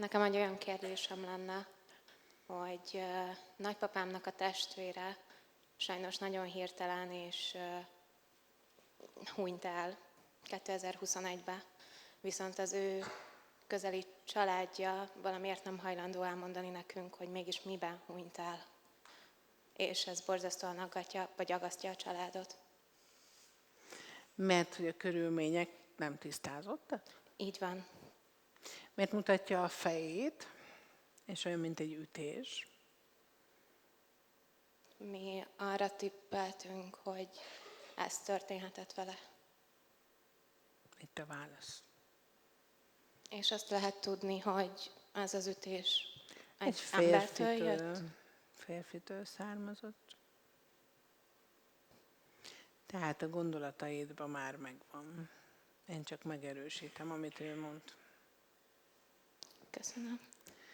Nekem egy olyan kérdésem lenne, hogy nagypapámnak a testvére sajnos nagyon hirtelen és hunyt el 2021-ben, viszont az ő közeli családja valamiért nem hajlandó elmondani nekünk, hogy mégis miben hunyt el. És ez borzasztóan aggatja, vagy agasztja a családot. Mert hogy a körülmények nem tisztázottak? Így van. Mert mutatja a fejét, és olyan, mint egy ütés. Mi arra tippeltünk, hogy ez történhetett vele. Itt a válasz. És azt lehet tudni, hogy az az ütés Egy embertől jött? férfitől származott. Tehát a gondolataidban már megvan. Én csak megerősítem, amit ő mond. Köszönöm.